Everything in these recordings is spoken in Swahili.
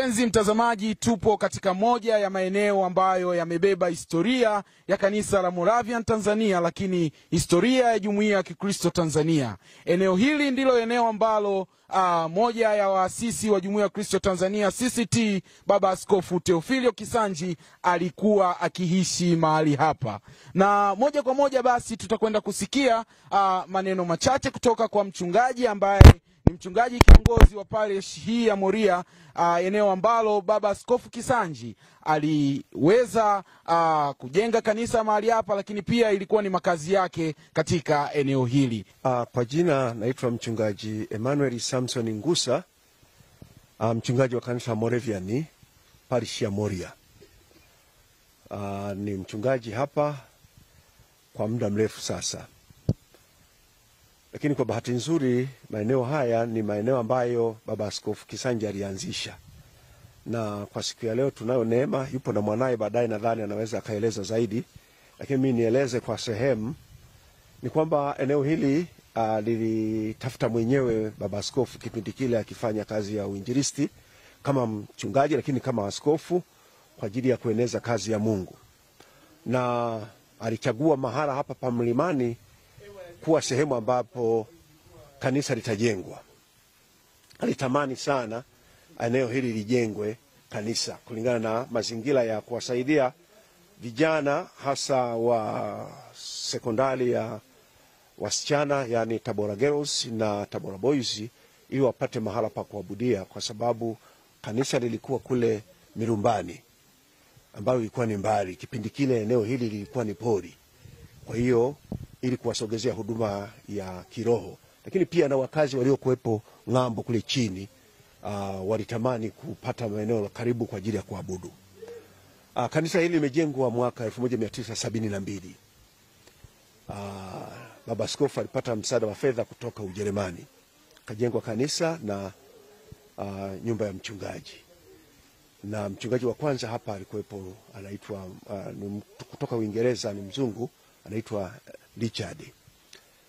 Mpenzi mtazamaji, tupo katika moja ya maeneo ambayo yamebeba historia ya kanisa la Moravian Tanzania, lakini historia ya Jumuiya ya Kikristo Tanzania. Eneo hili ndilo eneo ambalo moja ya waasisi wa Jumuiya ya Kikristo Tanzania CCT, Baba Askofu Theophilio Kisanji alikuwa akiishi mahali hapa. Na moja kwa moja basi tutakwenda kusikia maneno machache kutoka kwa mchungaji ambaye ni mchungaji kiongozi wa parish hii ya Moria, eneo ambalo Baba Askofu Kisanji aliweza kujenga kanisa mahali hapa, lakini pia ilikuwa ni makazi yake katika eneo hili. Kwa jina naitwa mchungaji Emmanuel Samson Ngusa, mchungaji wa kanisa Moravian parish ya Moria. Ni mchungaji hapa kwa muda mrefu sasa. Lakini kwa bahati nzuri maeneo haya ni maeneo ambayo Baba Askofu Kisanji alianzisha. Na kwa siku ya leo tunayo neema, yupo na mwanae, baadaye nadhani anaweza akaeleza zaidi. Lakini mimi nieleze kwa sehemu ni kwamba eneo hili lilitafuta mwenyewe Baba Askofu kipindi kile akifanya kazi ya uinjilisti kama mchungaji, lakini kama askofu kwa ajili ya kueneza kazi ya Mungu. Na alichagua mahala hapa pa mlimani kuwa sehemu ambapo kanisa litajengwa. Alitamani sana eneo hili lijengwe kanisa kulingana na mazingira ya kuwasaidia vijana hasa wa sekondari ya wasichana, yani Tabora Girls na Tabora Boys, ili wapate mahala pa kuabudia, kwa sababu kanisa lilikuwa kule Mirumbani ambayo ilikuwa ni mbali. Kipindi kile eneo hili lilikuwa ni pori. Kwa hiyo ili kuwasogezea huduma ya kiroho, lakini pia na wakazi waliokuwepo ng'ambo kule chini walitamani kupata maeneo karibu kwa ajili ya kuabudu. Kanisa hili limejengwa mwaka 1972. Baba Askofu alipata msaada wa fedha kutoka Ujerumani. Kajengwa kanisa na nyumba ya mchungaji. Na mchungaji wa kwanza hapa alikuwepo, anaitwa kutoka Uingereza, ni mzungu, anaitwa Richard.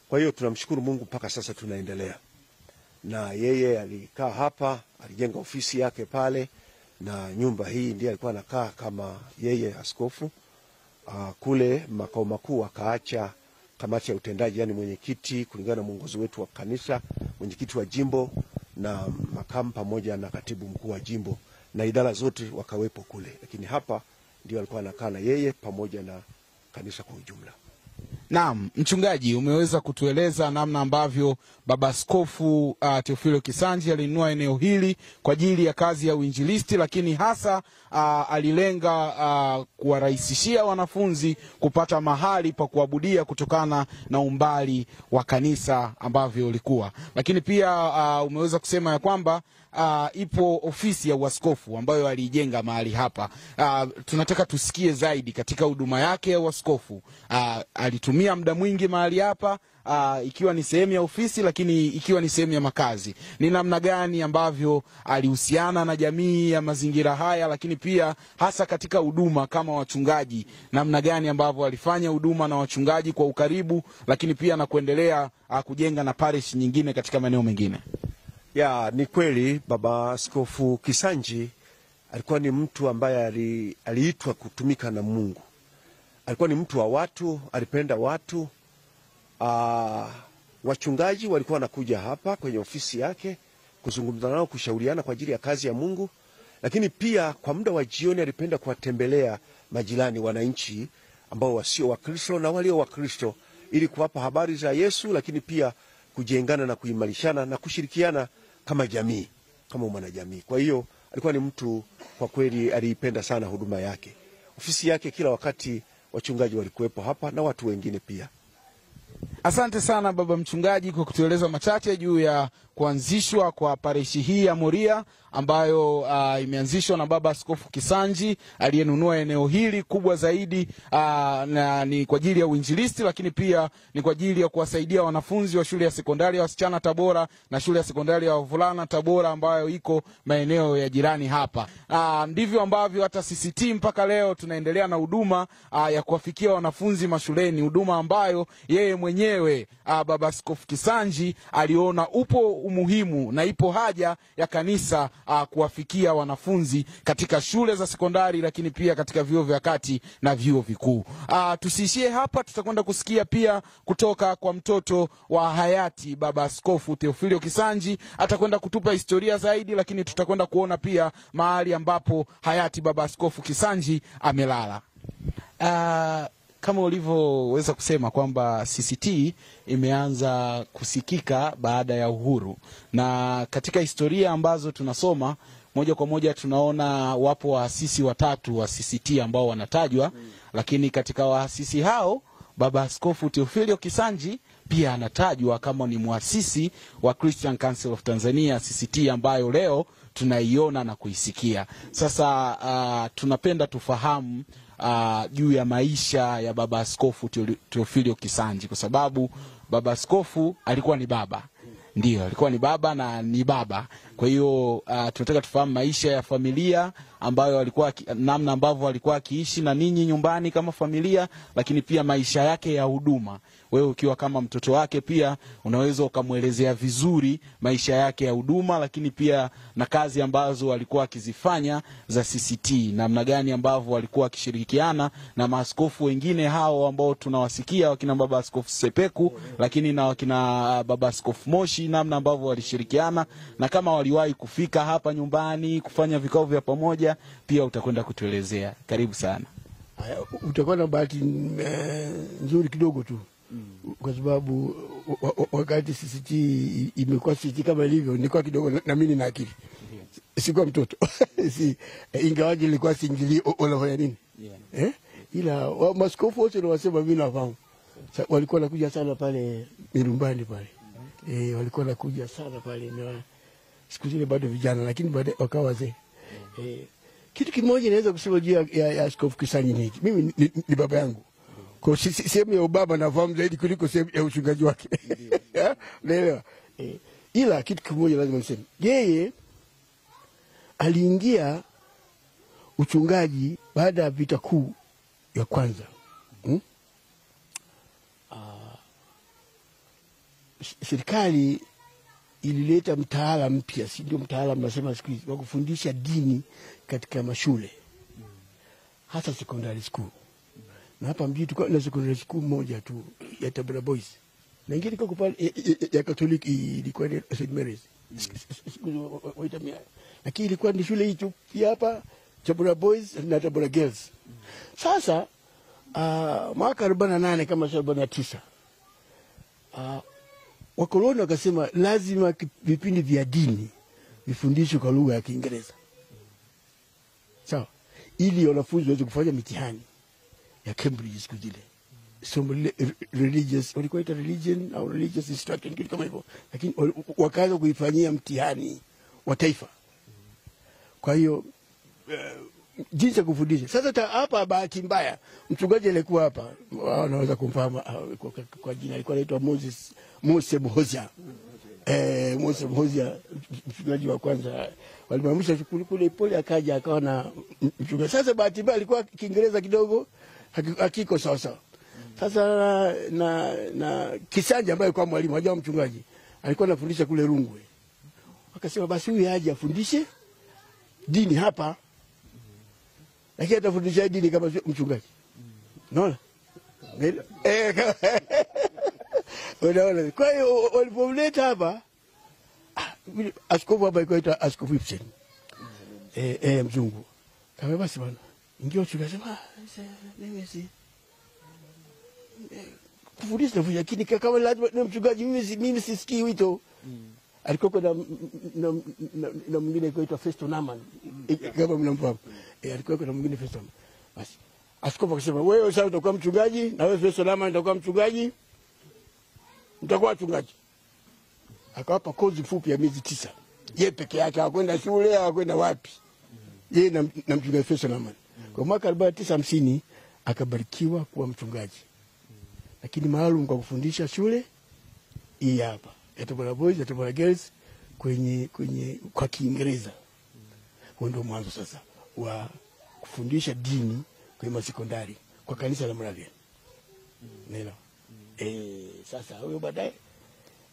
Kwa hiyo tunamshukuru Mungu mpaka sasa tunaendelea. Na yeye alikaa hapa, alijenga ofisi yake pale, na nyumba hii ndiye alikuwa anakaa kama yeye askofu. Kule makao makuu akaacha kamati ya utendaji, yani mwenyekiti kulingana na mwongozo wetu wa kanisa, mwenyekiti wa jimbo na makamu pamoja na katibu mkuu wa jimbo, na idara zote wakawepo kule. Lakini hapa ndio alikuwa anakaa na yeye pamoja na kanisa kwa ujumla. Naam, mchungaji, umeweza kutueleza namna ambavyo Baba Askofu Theophilio Kisanji alinunua eneo hili kwa ajili ya kazi ya uinjilisti, lakini hasa alilenga kuwarahisishia wanafunzi kupata mahali pa kuabudia kutokana na umbali wa kanisa ambavyo ulikuwa. Lakini pia umeweza kusema ya kwamba ipo ofisi ya uaskofu ambayo alijenga mahali hapa. Tunataka tusikie zaidi katika huduma yake ya uaskofu. Alitumia muda mwingi mahali hapa, ikiwa ni sehemu ya ofisi, lakini ikiwa ni sehemu ya makazi. Ni namna gani ambavyo alihusiana na jamii ya mazingira haya, lakini pia hasa katika huduma kama wachungaji, namna gani ambavyo alifanya huduma na wachungaji kwa ukaribu, lakini pia na kuendelea kujenga na parish nyingine katika maeneo mengine. Ya, ni kweli Baba Askofu Kisanji alikuwa ni mtu ambaye aliitwa kutumika na Mungu. Alikuwa ni mtu wa watu, alipenda watu. Wachungaji walikuwa wanakuja hapa kwenye ofisi yake kuzungumza nao, kushauriana kwa ajili ya kazi ya Mungu. Lakini pia kwa muda wa jioni alipenda kuwatembelea majirani, wananchi ambao wasio wa Kristo na walio wa Kristo, ili kuwapa habari za Yesu, lakini pia kujengana na kuimarishana na kushirikiana kama jamii, kama mwanajamii. Kwa hiyo alikuwa ni mtu kwa kweli aliipenda sana huduma yake. Ofisi yake kila wakati wachungaji walikuwepo hapa na watu wengine pia. Asante sana baba mchungaji kwa kutueleza machache juu ya kuanzishwa kwa parishi hii ya Moria ambayo imeanzishwa na Baba Askofu Kisanji aliyenunua eneo hili kubwa zaidi, na ni kwa ajili ya uinjilisti, lakini pia ni kwa ajili ya kuwasaidia wanafunzi wa shule ya sekondari ya wasichana Tabora na shule ya sekondari ya wavulana Tabora ambayo iko maeneo ya jirani hapa. Ndivyo ambavyo hata CCT mpaka leo tunaendelea na huduma ya kuwafikia wanafunzi mashuleni, huduma ambayo yeye mwenyewe Baba Askofu Kisanji aliona upo umuhimu na ipo haja ya kanisa kuwafikia wanafunzi katika shule za sekondari, lakini pia katika vyuo vya kati na vyuo vikuu. Tusiishie hapa, tutakwenda kusikia pia kutoka kwa mtoto wa hayati Baba Askofu Theophilio Kisanji. Atakwenda kutupa historia zaidi, lakini tutakwenda kuona pia mahali ambapo hayati Baba Askofu Kisanji amelala. Kama ulivyoweza kusema kwamba CCT imeanza kusikika baada ya uhuru, na katika historia ambazo tunasoma moja kwa moja tunaona wapo waasisi watatu wa CCT ambao wanatajwa, lakini katika waasisi hao Baba Askofu Theophilio Kisanji pia anatajwa kama ni muasisi wa Christian Council of Tanzania CCT, ambayo leo tunaiona na kuisikia. Sasa tunapenda tufahamu juu ya maisha ya Baba Askofu Theophilio Kisanji, kwa sababu Baba Askofu alikuwa ni baba. Ndio, alikuwa ni baba na ni baba. Kwa hiyo tunataka tufahamu maisha ya familia ambayo alikuwa, namna ambavyo alikuwa akiishi na ninyi nyumbani kama familia, lakini pia maisha yake ya huduma. Wewe ukiwa kama mtoto wake pia unaweza ukamuelezea vizuri maisha yake ya huduma, lakini pia na kazi ambazo alikuwa akizifanya za CCT, namna gani ambavyo alikuwa akishirikiana na maaskofu wengine hao ambao tunawasikia, wakina Baba Askofu Sepeku, lakini na wakina Baba Askofu Moshi, namna ambavyo walishirikiana, na kama waliwahi kufika hapa nyumbani kufanya vikao vya pamoja, pia utakwenda kutuelezea. Karibu sana. Utakuwa na bahati nzuri kidogo tu, kwa sababu wakati CCT imekuwa CCT kama ilivyo, nilikuwa kidogo na mimi na akili. Sikuwa mtoto. Ingawaje nilikuwa singili unafanya nini? Ila maaskofu wote wanasema mimi nafahamu. Walikuwa nakuja sana pale Mirumbani pale. Walikuwa nakuja sana pale, na siku zile bado vijana, lakini baadaye wakawa wazee. Kitu kimoja naweza kusema juu ya Askofu Kisanji ni hiki. Mimi ni baba yangu. Kwa sehemu ya ubaba nafahamu zaidi kuliko sehemu ya uchungaji wake. Unaelewa? Ila kitu kimoja lazima niseme. Yeye aliingia uchungaji baada ya vita kuu ya kwanza. Serikali ilileta mtaala mpya, si ndio mtaala mnasema siku hizi, wa kufundisha dini katika mashule, hasa secondary school. Na hapa mjini tulikuwa na secondary school moja tu ya Tabora Boys, na ingine ilikuwa pale ya Katoliki, ilikuwa ni St. Mary's, lakini ilikuwa ni shule hii tu hapa, Tabora Boys na Tabora Girls. Sasa mwaka 48 kama 49 wakoloni wakasema lazima vipindi vya dini vifundishwe kwa lugha ya Kiingereza. Sawa, ili wanafunzi waweze kufanya mitihani ya Cambridge siku zile. Somo religious, walikuwa ita religion au religious instruction, kitu kama hivyo, lakini wakaanza kuifanyia mtihani wa taifa. Kwa hiyo jinsi ya kufundisha. Sasa hapa bahati mbaya mchungaji alikuwa hapa, wanaweza kumfahamu kwa jina, alikuwa anaitwa Mose Mhozia. Mose Mhozia, mchungaji wa kwanza walimamisha kule pole, akaja akawa na mchungaji. Sasa bahati mbaya alikuwa Kiingereza kidogo hakiko sawa sawa. Sasa na Kisanji ambaye alikuwa mwalimu wajao mchungaji, alikuwa anafundisha kule Rungwe. Wakasema basi huyu aje afundishe dini hapa, lakini atafundisha dini kama mchungaji. Unaona? Unaona? Kwa hiyo walipomleta hapa, askofu hapa alikuwa Askofu Ibsen. Mzungu. Kama basi bwana, ingia uchungaji, sema mimi si kufundisha, lakini kama lazima ni mchungaji, mimi sisikii wito. Alikuwa na mwingine anaitwa Festo Naman, kama mnamfahamu. Alikuwa na mwingine Festo. Basi askofu akasema, wewe sasa utakuwa mchungaji, na wewe Festo Naman utakuwa mchungaji, mtakuwa wachungaji. Akawapa kozi fupi ya miezi 9. Yeye peke yake, hakwenda shule, hakwenda wapi. Yeye na mchungaji Festo Naman. Kwa mwaka 1950 akabarikiwa kuwa mchungaji, lakini maalum kwa kufundisha shule hii hapa ya Tabora Boys, ya Tabora Girls kwa Kiingereza. Huo ndio mwanzo sasa wa kufundisha dini kwa sekondari kwa kanisa la Moravian. Neno. Sasa huyo baadaye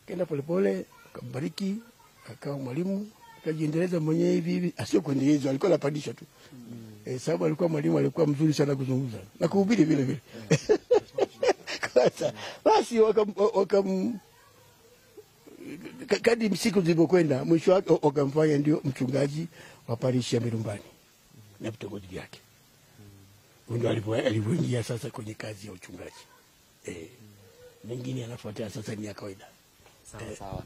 kenda polepole akambariki, akawa mwalimu, akajiendeleza mwenyewe hivi, asio kuendeleza, alikuwa anapandisha tu. Sababu alikuwa mwalimu, alikuwa mzuri sana kuzungumza na kuhubiri vile vile. Basi kadri siku zilivyokwenda, mwisho wake wakamfanya ndio mchungaji wa parishi ya Milumbani na vitongoji vyake. Ndio alipoingia sasa kwenye kazi ya uchungaji. Mengine anafuatia sasa ni ya kawaida. Sawa.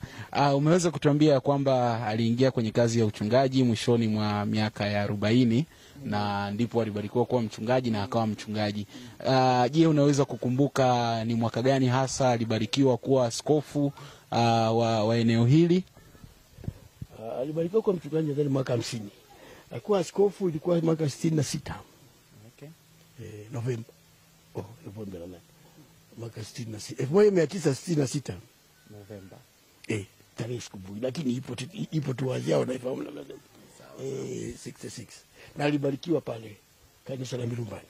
Umeweza kutuambia kwamba aliingia kwenye kazi ya uchungaji mwishoni mwa miaka ya 40 na ndipo alibarikiwa kuwa mchungaji na akawa mchungaji. Je, unaweza kukumbuka ni mwaka gani hasa alibarikiwa kuwa askofu wa eneo hili? Alibarikiwa kuwa mchungaji ndani mwaka 50. Alikuwa askofu ilikuwa mwaka 66. Okay. Novemba. Novemba na mwaka 66. 1966. Novemba. Tarehe sikumbuki, lakini ipo tu waziao naifahamu na 66. Na alibarikiwa pale kanisa la Milumbani.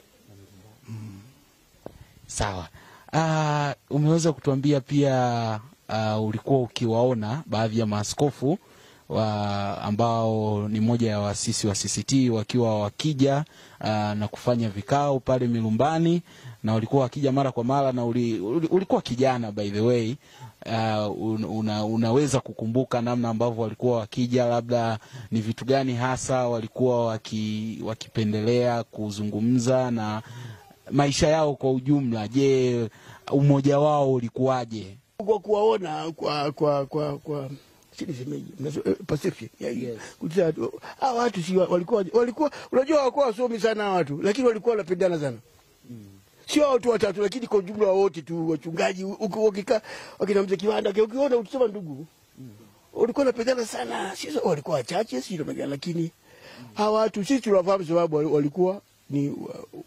Sawa. Umeweza kutuambia pia ulikuwa ukiwaona baadhi ya maaskofu ambao ni moja ya waasisi wa CCT wakiwa wakija na kufanya vikao pale Milumbani, na walikuwa wakija mara kwa mara, na ulikuwa kijana by the way. Unaweza kukumbuka namna ambavyo walikuwa wakija, labda ni vitu gani hasa walikuwa wakipendelea kuzungumza na maisha yao kwa ujumla? Je, umoja wao ulikuwaje? Kwa kuwaona kwa sisi semeji perception kujua watu si walikuwa unajua walikuwa wasomi sana watu, lakini walikuwa wanapendana sana. Sio watu watatu, lakini kwa jumla wote tu wachungaji ukikaa wakina mzee Kiwanda, ukiona ukisema ndugu walikuwa wanapendana sana. Sisi walikuwa wachache sio mmoja, lakini hawa watu sisi tunafahamu sababu walikuwa ni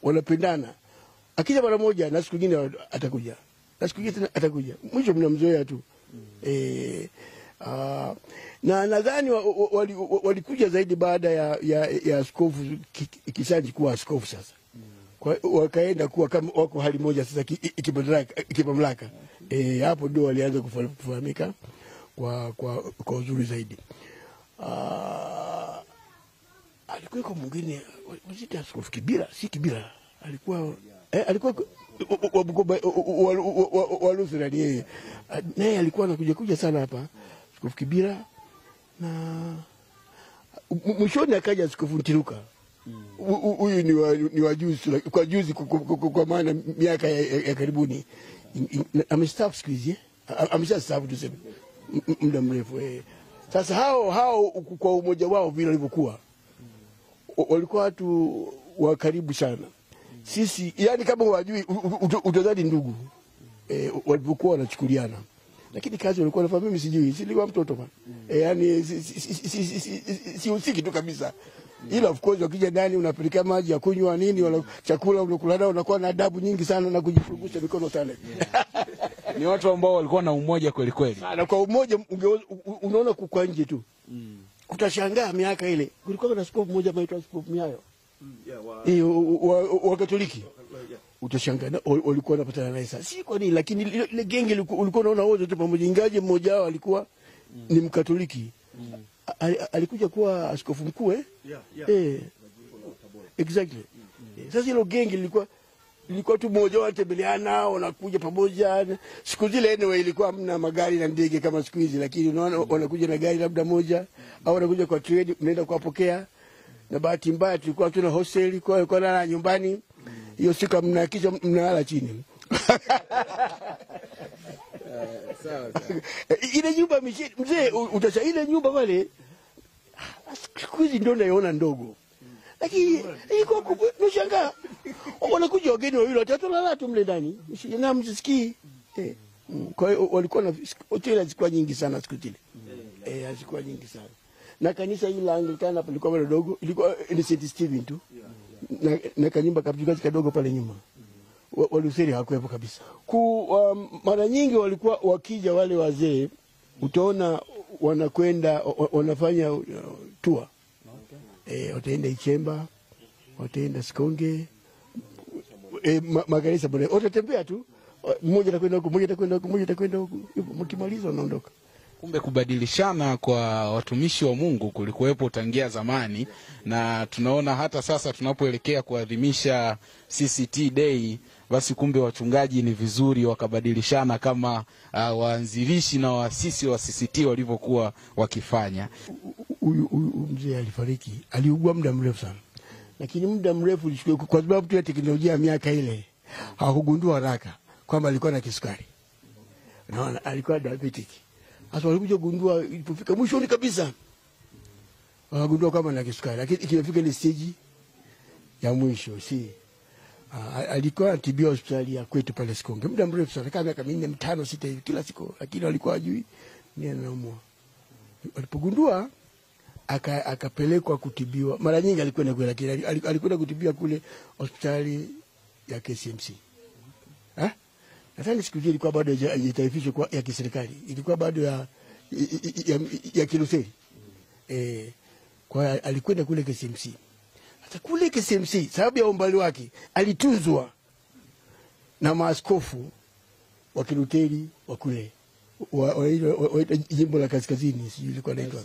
wanapendana. Akija mara moja na siku nyingine atakuja, na siku nyingine atakuja, mwisho mnamzoea tu. Na nadhani walikuja zaidi baada ya askofu Kisanji kuwa askofu sasa. Wakaenda kuwa kama wako hali moja sasa ikimamlaka. Hapo ndio walianza kufahamika kwa uzuri zaidi. Alikuwa kwa mwingine mzito askofu Kibira, si Kibira. Alikuwa wa Lutheran yeye. Naye alikuwa anakuja sana hapa askofu Kibira, na mwishoni akaja askofu Ntiruka. Huyu ni wajuzi kwa juzi, kwa maana miaka ya karibuni amestaafu siku hizi, ameshastaafu tuseme muda mrefu. Sasa hao kwa umoja wao vile walivyokuwa, walikuwa watu wa karibu sana. Sisi yani kama wajui utadhani ndugu, walipokuwa wanachukuliana, lakini kazi walikuwa wanafanya mimi sijui, silikuwa mtoto bwana. Yani si usiki tu kabisa. Ila of course wakija ndani unapeleka maji ya kunywa nini wala chakula unakula nao, unakuwa na adabu nyingi sana na kujifurugusha mikono sana. Ni watu ambao walikuwa na umoja kweli kweli. Na kwa umoja unaona kwa nje tu. Utashangaa miaka ile kulikuwa na askofu mmoja anaitwa Askofu Miayo. Wa Katoliki. Utashangaa walikuwa wanapatana naye sasa. Si kwa nini, lakini ile genge ulikuwa unaona wote tu pamoja, ingaje mmoja wao alikuwa ni Mkatoliki. Alikuja kuwa askofu mkuu exactly. Sasa ile genge ilikuwa tu mmoja wao tembeleana, wanakuja pamoja. Siku zile anyway ilikuwa hamna magari na ndege kama siku hizi, lakini unaona wanakuja na gari labda moja, au wanakuja kwa train, unaenda kuwapokea. Na bahati mbaya tulikuwa tuna hostel kwa na nyumbani. Hiyo siku mnakisha mnalala chini. Sawa. Ile nyumba mzee utasha ile nyumba pale siku hizi ndio naiona ndogo. Lakini iko unashangaa. Wanakuja wageni wawili watatu lala tu mle ndani. Na msikii. Kwa hiyo walikuwa na hoteli zilikuwa nyingi sana siku zile. Zilikuwa nyingi sana. Na kanisa hili la Anglikana palikuwa bado dogo, ilikuwa ni St. Stephen tu. Na kanyumba kapigazi kadogo pale nyuma. Walutheri hakuwepo kabisa. Mara nyingi walikuwa wakija wale wazee, utaona wanakwenda wanafanya tour. Wataenda Ichemba, wataenda Sikonge, makanisa bwana, watatembea tu. Mmoja atakwenda huko, mmoja atakwenda huko, mmoja atakwenda huko. Mkimaliza wanaondoka. Kumbe kubadilishana kwa watumishi wa Mungu kulikuwepo tangia zamani, na tunaona hata sasa tunapoelekea kuadhimisha CCT Day, basi kumbe wachungaji ni vizuri wakabadilishana kama waanzilishi na waasisi wa CCT walivyokuwa wakifanya. Huyu mzee alifariki, aliugua muda mrefu sana, lakini muda mrefu ulichukua kwa sababu tu ya teknolojia ya miaka ile, hawakugundua haraka kwamba alikuwa na kisukari. Naona alikuwa diabetic. Sasa walikuja kugundua ilipofika mwishoni kabisa, wakagundua kwamba na kisukari, lakini ikifika ile stage ya mwisho alikuwa anatibiwa hospitali ya kwetu pale Sikonge muda mrefu sana, kama miaka 4, 5, 6 hivi kila siku, lakini walikuwa hajui nini anaumwa. Walipogundua akapelekwa kutibiwa. Mara nyingi alikwenda kule, lakini alikwenda kutibiwa kule hospitali ya KCMC. Nadhani siku hiyo ilikuwa bado haijataifishwa kwa ya kiserikali, ilikuwa bado ya Kiloseri. Kwa alikwenda kule KCMC. Hata kule KCMC sababu ya umbali wake alitunzwa na maaskofu wa Kiluteri wa kule wa jimbo la Kaskazini, sijui ilikuwa inaitwa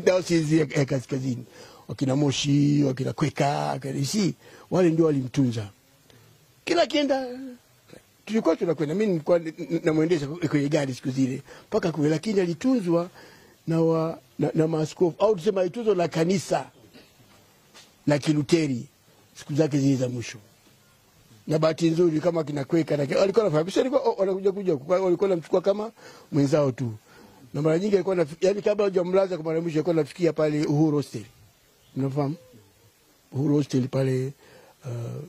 Diocese ya Kaskazini, wakina Moshi, wakina Kweka, wale ndio walimtunza. Kila kienda tulikuwa tunakwenda, mimi nilikuwa namuendesha kwenye gari siku zile mpaka kule, lakini alitunzwa na maaskofu, au tuseme alitunzwa na kanisa la Kiluteri siku zake zile za mwisho. Na bahati nzuri kama kina Kweka na walikuwa wanafahamu, walikuwa wanakuja walikuwa wanamchukua kama mwenzao tu. Na mara nyingi alikuwa yani kabla hajamlaza kwa mara mwisho alikuwa anafikia pale Uhuru Hostel. Unafahamu? Uhuru Hostel pale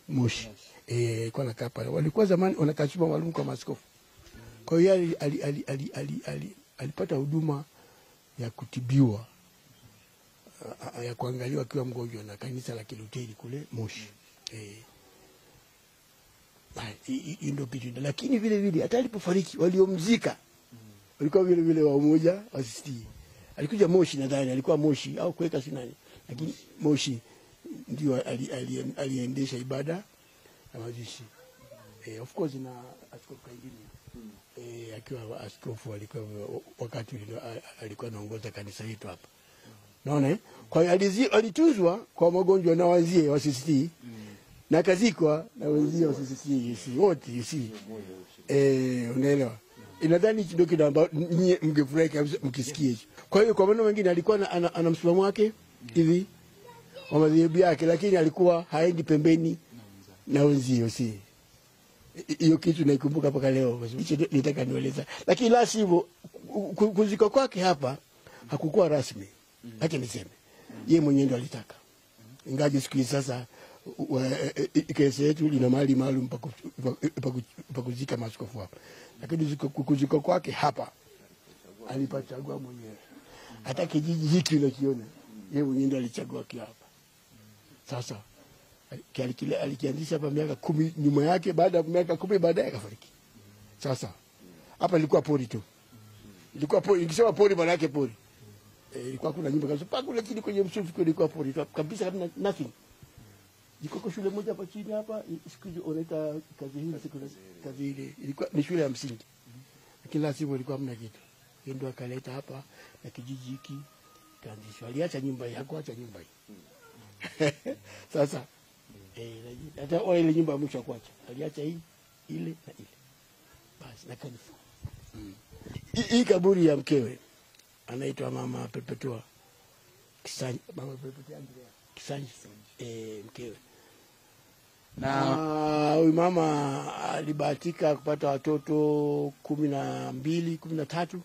Moshi. Alikuwa anakaa pale. Walikuwa zamani wanakaa chumba maalum kwa maaskofu. Kwa hiyo alipata huduma ya kutibiwa, ya kuangaliwa akiwa mgonjwa na kanisa la Kiluteri kule Moshi. Ndio kitu. Lakini vile vile hata alipofariki waliomzika walikuwa vile vile wa umoja wa CCT. Alikuja Moshi, nadhani alikuwa Moshi au Kweka si nani, lakini Moshi ndio aliendesha ibada ya mazishi. Of course na askofu Kaingine akiwa askofu alikuwa wakati alikuwa anaongoza kanisa letu hapa. Naona kwa hiyo alituzwa kwa magonjwa na wazie wa CCT. Na kazikwa na wenzio wa CCT wote, unaelewa. Inadhani ndio kitu ambacho mngefurahi kabisa mkisikia hicho. Kwa hiyo kwa maana wengine alikuwa ana msimamo wake hivi wa madhehebu yake, lakini alikuwa haendi pembeni na wenzio. Hiyo kitu naikumbuka mpaka leo, hicho nitaka nieleza. Lakini la sivyo kuzika kwake hapa hakukuwa rasmi. Acha niseme yeye mwenyewe ndo alitaka. Ingaje siku hizi sasa kesi yetu ina mahali maalum pa kuzika maaskofu hapa, lakini kuzika kwake hapa alipachagua mwenyewe. Hata kijiji hiki unakiona yeye mwenyewe ndiye alichagua hapa. Sasa alikianzisha hapa miaka 10 nyuma yake, baada ya miaka 10 baadaye akafariki. Sasa hapa ilikuwa pori tu, ilikuwa pori. Nikisema pori maana yake pori, ilikuwa kuna nyumba kabisa paka kule chini kwenye msitu, ilikuwa pori kabisa, hamna nothing. Iko shule moja hapa chini hapa, siku hiyo unaita kazi ile ilikuwa ni shule ya msingi. Kila siku ilikuwa hamna kitu. Ndio akaleta hapa na kijiji hiki kaanzishwa. Aliacha nyumba hii, hakuacha nyumba hii. Sasa hata ile nyumba mwisho akuacha. Aliacha hii, ile na ile. Basi na kanisa. Hii kaburi ya mkewe anaitwa Mama Perpetua Kisanyi, Mama Perpetua Andrea Kisanyi, mkewe. Na huyu mama alibahatika kupata watoto 12, 13,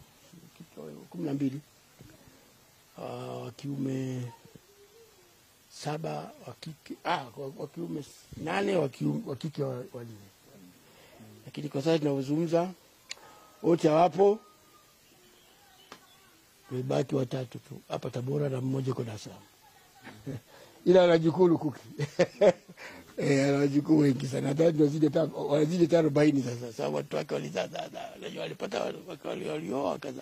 12. Wa kiume 7, wa kike wa kiume 8, wa kike 4. Lakini kwa sasa tunazungumza wote hawapo, wabaki 3 tu hapa Tabora na mmoja kwa Dar es Salaam. Ila anajikulu kuki. Anajikulu wengi sana. Ndio wazidi 40 sasa. Sababu watu wake walizaa sasa. Walipata walioa kaza.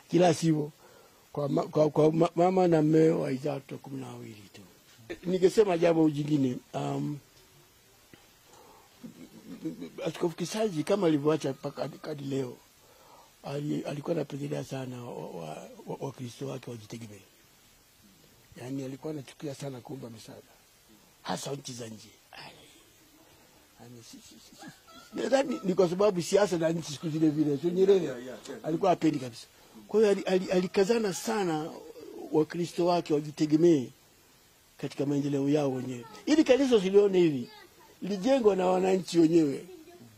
Kila siku kwa mama na mume waizaa watoto 12 tu. Ningesema jambo jingine, Askofu Kisanji kama alivyoacha mpaka hadi leo, alikuwa anapendelea sana Wakristo wake wajitegemee. Yaani alikuwa anachukia sana kuomba msaada, hasa nchi za nje. Nadhani ni kwa sababu siasa na nchi siku zile vile, sio Nyerere alikuwa hapendi kabisa. Kwa hiyo alikazana sana Wakristo wake wajitegemee katika maendeleo yao wenyewe. Ili kanisa silione hivi, lijengwa na wananchi wenyewe.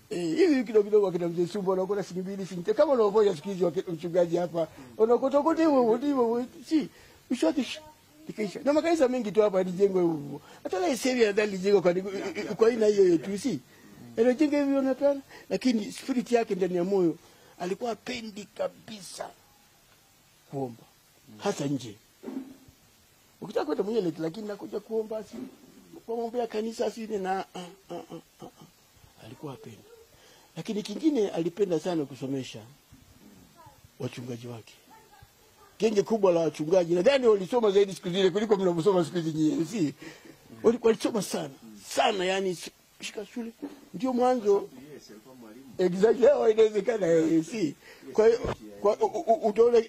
Hivi kidogo kidogo akina Mzee Sumbo anakuwa shilingi 2 shilingi kama unaovoja siku hizi mchungaji hapa unakuta kote hivyo si ushotish ikisha. Na makanisa mengi tu hapa lijengwa hivyo. Hata la Serbia ndani lijengwa kwa aina hiyo tu si. Ilijenga hivyo unapana, lakini spirit yake ndani ya moyo alikuwa apendi kabisa kuomba hasa nje. Ukitaka kwenda mwenyewe lakini nakuja kuomba si kwa mambo ya kanisa si na alikuwa apendi. Lakini kingine alipenda sana kusomesha wachungaji wake. Genge kubwa la wachungaji nadhani walisoma zaidi siku zile kuliko mnavyosoma siku hizi nyinyi si. Walisoma sana yani shika shule ndio mwanzo. Exactly, inawezekana si. Kwa utaona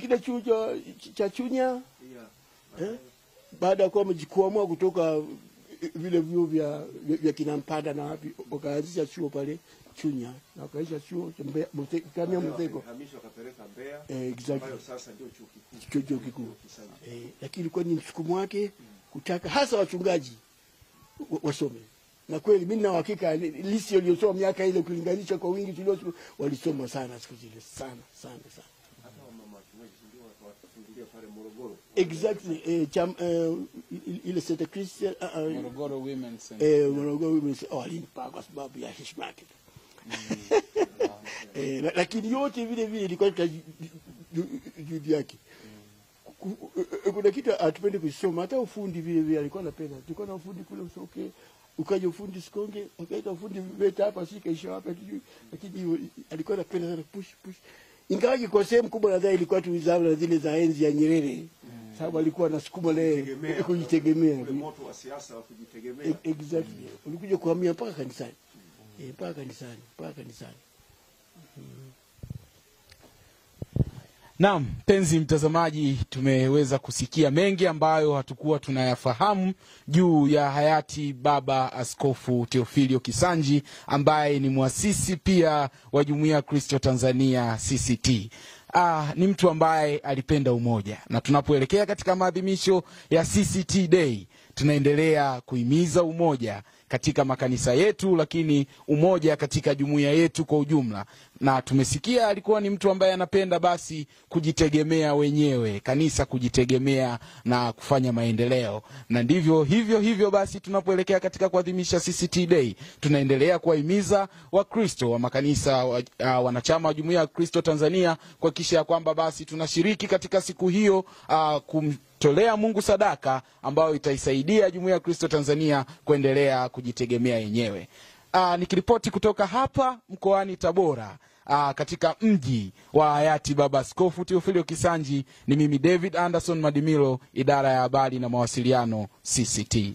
kile chuo cha Chunya baada ya kuwa mjikuamua kutoka vile vyuo vya Kinampanda na wapi wakaanzisha chuo pale Chunya na wakaanzisha chuo cha Mbeya Mzego wakapeleka Mbeya exactly ambayo sasa ndio chuo kikuu. Lakini ilikuwa ni msukumo wake kutaka hasa wachungaji wasome. Na kweli mimi na hakika lisi waliosoma miaka ile kulinganisha kwa wingi tuliosoma walisoma sana siku zile sana. Hata mama wachungaji ndio watafungulia pale Morogoro. Exactly ile St. Christian Morogoro Women's Center. Morogoro Women's alimpa kwa sababu ya heshima yake. Lakini yote vile ilikuwa juhudi yake. Kuna kitu atupendi kusoma hata ufundi vile alikuwa anapenda. Tulikuwa na ufundi kule Usoke, ukaja ufundi Sikonge, ukaita ufundi Veta hapa sikaisha hapa tujui. Lakini alikuwa anapenda sana push. Ingawaje kwa sehemu kubwa nadhani ilikuwa tu zile zile za enzi ya Nyerere. Sababu alikuwa anasukuma kujitegemea. Moto wa siasa wa kujitegemea. Exactly. Ulikuja kuhamia mpaka kanisani. Mpaka kanisani. Naam, mpenzi mtazamaji, tumeweza kusikia mengi ambayo hatukuwa tunayafahamu juu ya hayati Baba Askofu Theophilio Kisanji ambaye ni muasisi pia wa Jumuiya ya Kristo Tanzania CCT. Ni mtu ambaye alipenda umoja, na tunapoelekea katika maadhimisho ya CCT Day tunaendelea kuhimiza umoja katika makanisa yetu, lakini umoja katika jumuiya yetu kwa ujumla. Na tumesikia alikuwa ni mtu ambaye anapenda basi kujitegemea wenyewe, kanisa kujitegemea na kufanya maendeleo. Na ndivyo hivyo basi tunapoelekea katika kuadhimisha CCT Day tunaendelea kuwahimiza Wakristo wa makanisa wanachama wa Jumuiya ya Kristo Tanzania kuhakikisha kwamba basi tunashiriki katika siku hiyo tolea Mungu sadaka ambayo itaisaidia Jumuiya ya Kristo Tanzania kuendelea kujitegemea yenyewe. Nikiripoti kutoka hapa mkoani Tabora, katika mji wa hayati Baba Askofu Theophilio Kisanji, ni mimi David Anderson Madimilo, idara ya habari na mawasiliano CCT.